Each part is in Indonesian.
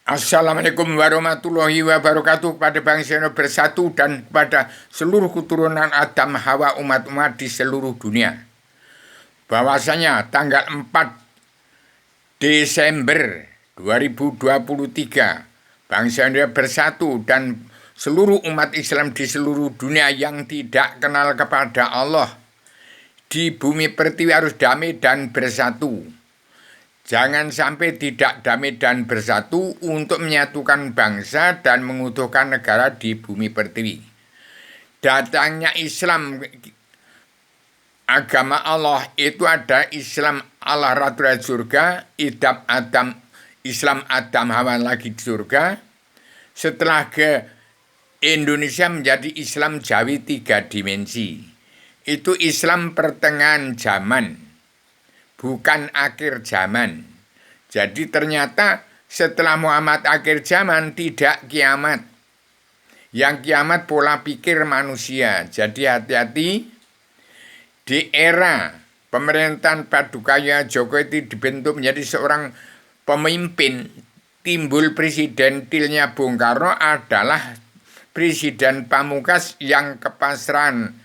Assalamualaikum warahmatullahi wabarakatuh kepada bangsa Indonesia bersatu dan kepada seluruh keturunan Adam Hawa umat-umat di seluruh dunia. Bahwasanya tanggal 4 Desember 2023 bangsa Indonesia bersatu dan seluruh umat Islam di seluruh dunia yang tidak kenal kepada Allah di bumi pertiwi harus damai dan bersatu. Jangan sampai tidak damai dan bersatu untuk menyatukan bangsa dan mengutuhkan negara di bumi pertiwi. Datangnya Islam, agama Allah itu ada Islam Allah Ratu surga, Islam Adam Hawa lagi di surga. Setelah ke Indonesia menjadi Islam Jawi 3 dimensi. Itu Islam pertengahan zaman, bukan akhir zaman. Jadi ternyata setelah Muhammad akhir zaman tidak kiamat. Yang kiamat pola pikir manusia. Jadi hati-hati, di era pemerintahan Padukaya Jokowi dibentuk menjadi seorang pemimpin. Timbul presidentilnya Bung Karno adalah presiden pamungkas yang kepasrahan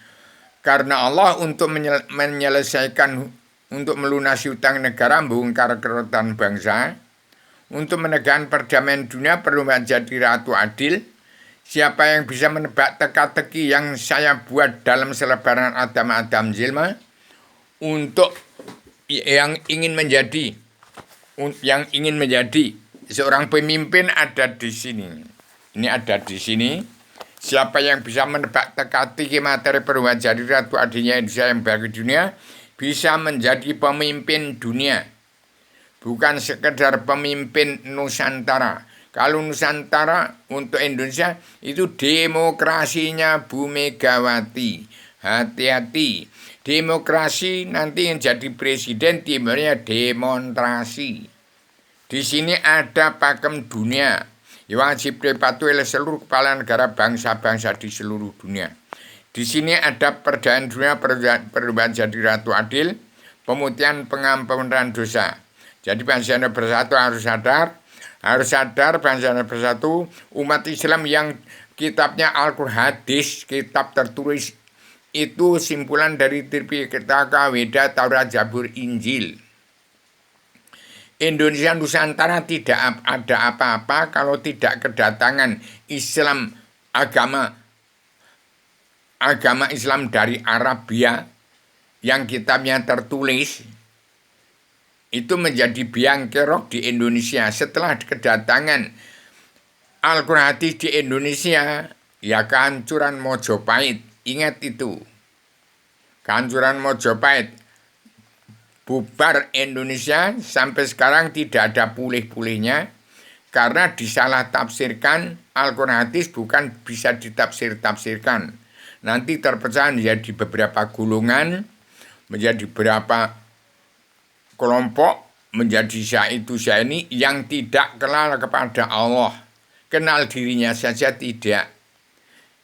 karena Allah untuk menyelesaikan, untuk melunasi utang negara, membongkar kerotan bangsa, untuk menegakkan perdamaian dunia perlu menjadi ratu adil. Siapa yang bisa menebak teka-teki yang saya buat dalam selebaran Adam Zilma, untuk yang ingin menjadi seorang pemimpin ada di sini. Ini ada di sini. Siapa yang bisa menebak teka-teki materi perubahan jadi ratu adilnya Indonesia yang bagi dunia, bisa menjadi pemimpin dunia. Bukan sekedar pemimpin Nusantara. Kalau Nusantara untuk Indonesia itu demokrasinya Bu Megawati. Hati-hati. Demokrasi nanti yang jadi presiden timurnya demonstrasi. Di sini ada pakem dunia. Wajib dipatuhi oleh seluruh kepala negara bangsa-bangsa di seluruh dunia. Di sini ada perdamaian dunia, perubahan jadi ratu adil, pemutihan pengampunan dosa. Jadi bangsa Indonesia bersatu harus sadar bangsa Indonesia bersatu, umat Islam yang kitabnya Al-Quran hadis, kitab tertulis itu simpulan dari Tripitaka, Weda, Taurat, Zabur, Injil. Indonesia Nusantara tidak ada apa-apa kalau tidak kedatangan Islam, agama Islam dari Arabia yang kitabnya tertulis itu menjadi biang kerok di Indonesia. Setelah kedatangan Al-Quran hadis di Indonesia, ya kehancuran Mojopahit. Ingat itu, kehancuran Mojopahit. Bubar Indonesia sampai sekarang tidak ada pulih-pulihnya karena disalah tafsirkan. Al-Quran hadis bukan bisa ditafsir-tafsirkan. Nanti terpecah menjadi beberapa golongan, menjadi beberapa kelompok, menjadi saya itu saya ini yang tidak kenal kepada Allah. Kenal dirinya saja tidak.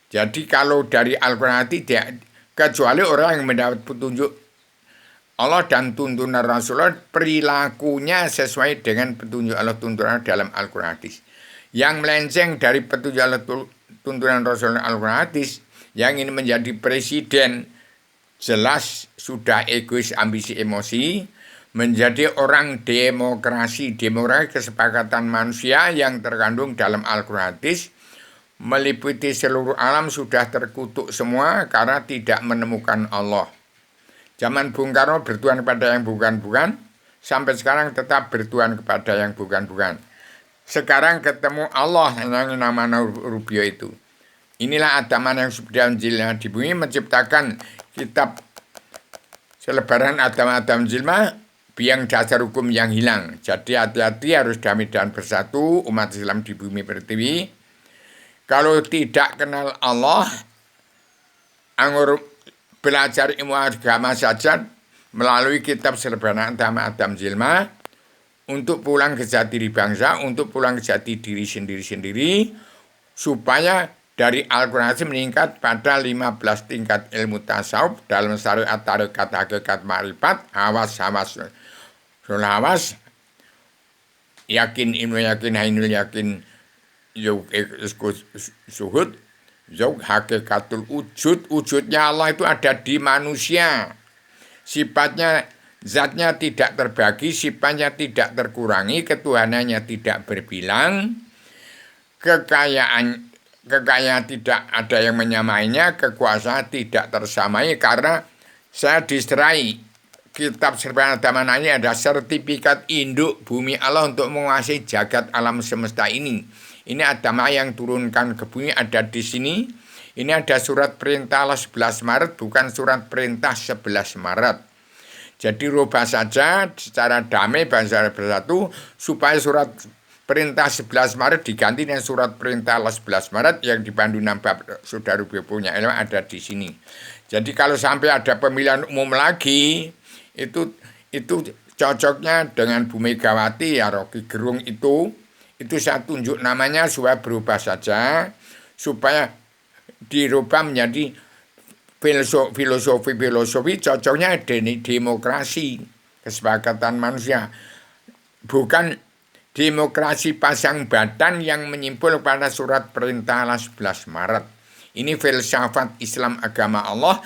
Jadi kalau dari Al-Quran tidak, kecuali orang yang mendapat petunjuk Allah dan tuntunan Rasulullah, perilakunya sesuai dengan petunjuk Allah, tuntunan dalam Al-Quran hadis. Yang melenceng dari petunjuk Allah, tuntunan Rasulullah Al-Quran hadis, yang ingin menjadi presiden, jelas sudah egois, ambisi, emosi, menjadi orang demokrasi kesepakatan manusia yang terkandung dalam Al-Quran hadis, meliputi seluruh alam sudah terkutuk semua karena tidak menemukan Allah. Zaman Bung Karno bertuhan kepada yang bukan-bukan, sampai sekarang tetap bertuhan kepada yang bukan-bukan. Sekarang ketemu Allah yang nama Rubio itu. Inilah Adaman yang sudah Zilma di bumi menciptakan kitab selebaran Adam Zilma, biang dasar hukum yang hilang. Jadi hati-hati, harus damai dan bersatu umat Islam di bumi pertiwi. Kalau tidak kenal Allah, anggur belajar ilmu agama saja melalui kitab selebaran Adam Zilma untuk pulang ke jati diri bangsa, untuk pulang ke jati diri sendiri-sendiri, supaya dari Al-Quran meningkat pada 15 tingkat ilmu tasawuf dalam syariat, tarekat, hakikat, ma'rifat, hawas, yakin ilmu yakin ainul yakin yuk suhud yuk hakikatul wujudnya Allah itu ada di manusia. Sifatnya zatnya tidak terbagi, sifatnya tidak terkurangi, ketuhanannya tidak berbilang, kekayaan tidak ada yang menyamainya, kekuasaan tidak tersamai, karena saya diserai kitab Serba Adamana ini ada sertifikat induk bumi Allah untuk menguasai jagat alam semesta ini. Ini agama yang turunkan ke bumi ada di sini. Ini ada surat perintah 11 Maret, bukan surat perintah 11 Maret. Jadi rubah saja secara damai bangsa bersatu supaya surat perintah 11 Maret diganti dengan surat perintah 11 Maret yang dipandu 6 bab. Saudara punya ilmu ada di sini. Jadi kalau sampai ada pemilihan umum lagi, itu cocoknya dengan Bu Megawati ya Rocky Gerung itu saya tunjuk namanya supaya berubah saja, supaya dirubah menjadi filosofi cocoknya demokrasi, kesepakatan manusia, bukan demokrasi pasang badan yang menyimpul pada surat perintah 11 Maret. Ini filsafat Islam agama Allah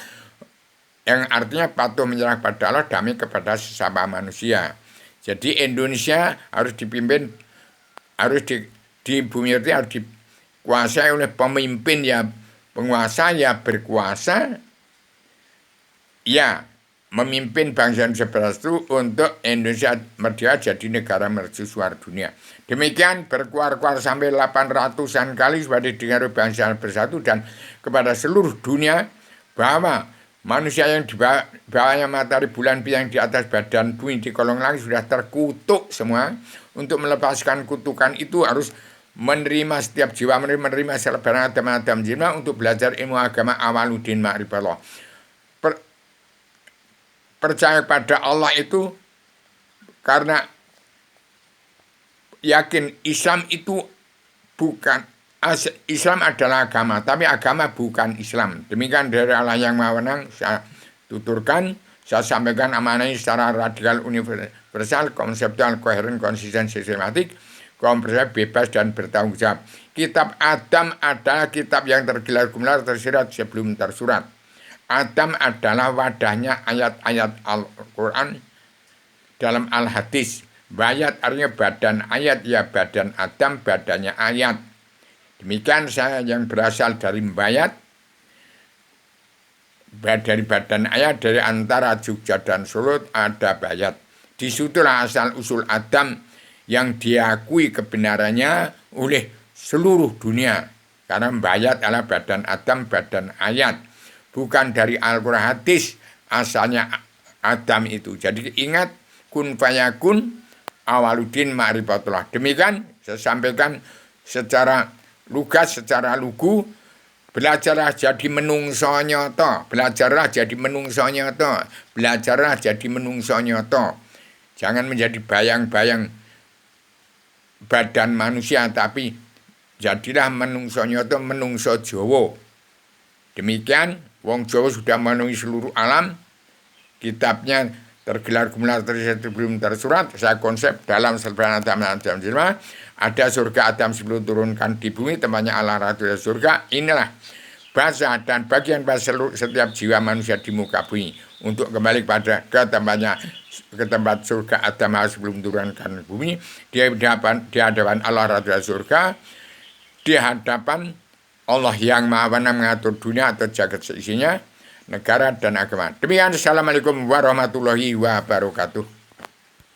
yang artinya patuh menyerah pada Allah, damai kepada sesama manusia. Jadi Indonesia harus dipimpin, harus di bumi ini harus dikuasai oleh pemimpin ya penguasa ya berkuasa ya memimpin bangsa Indonesia bersatu untuk Indonesia merdeka jadi negara mercusuar dunia. Demikian berkuar-kuar sampai 800-an kali supaya didengar bangsa bersatu dan kepada seluruh dunia bahwa manusia yang di bawahnya matahari bulan bintang di atas badan bumi di kolong langit sudah terkutuk semua. Untuk melepaskan kutukan itu harus menerima setiap jiwa menerima selebaran Adam jiwa untuk belajar ilmu agama Awaluddin Ma'rifatullah. Percaya pada Allah itu karena yakin Islam itu bukan Islam adalah agama, tapi agama bukan Islam. Demikian dari Allah yang Maha Wenang saya tuturkan, saya sampaikan amanah ini secara radikal, universal, konseptual, koheren, konsisten, sistematik, komprehensif, bebas dan bertanggung jawab. Kitab Adam adalah kitab yang tergelar-gelar tersirat sebelum tersurat. Adam adalah wadahnya ayat-ayat Al-Quran dalam Al-Hadis. Bayat artinya badan ayat, ya badan Adam, badannya ayat. Demikian saya yang berasal dari bayat, dari badan ayat, dari antara Jogja dan Solo ada bayat. Disitulah asal-usul Adam yang diakui kebenarannya oleh seluruh dunia. Karena bayat adalah badan Adam, badan ayat. Bukan dari Al-Quran hadis, asalnya Adam itu. Jadi ingat, kun fayakun Awaluddin Ma'rifatullah. Demikian saya sampaikan secara lugas, secara lugu. Belajarlah jadi menungso nyoto. Belajarlah jadi menungso nyoto. Belajarlah jadi menungso nyoto. Jangan menjadi bayang-bayang badan manusia, tapi jadilah menungso nyoto, menungso Jawa. Demikian, wong Jawa sudah memenuhi seluruh alam. Kitabnya tergelar-gelar sebelum tersurat. Saya konsep dalam Serba Adamana ada surga Adam sebelum turunkan di bumi, tempatnya Allah Ratu surga. Inilah bahasa dan bagian bahasa setiap jiwa manusia di muka bumi untuk kembali ke tempat surga Adam sebelum turunkan bumi, di hadapan Allah Ratu surga, di hadapan Allah yang Maha Wenang mengatur dunia atau jagat seisinya, negara dan agama. Demikian, assalamualaikum warahmatullahi wabarakatuh.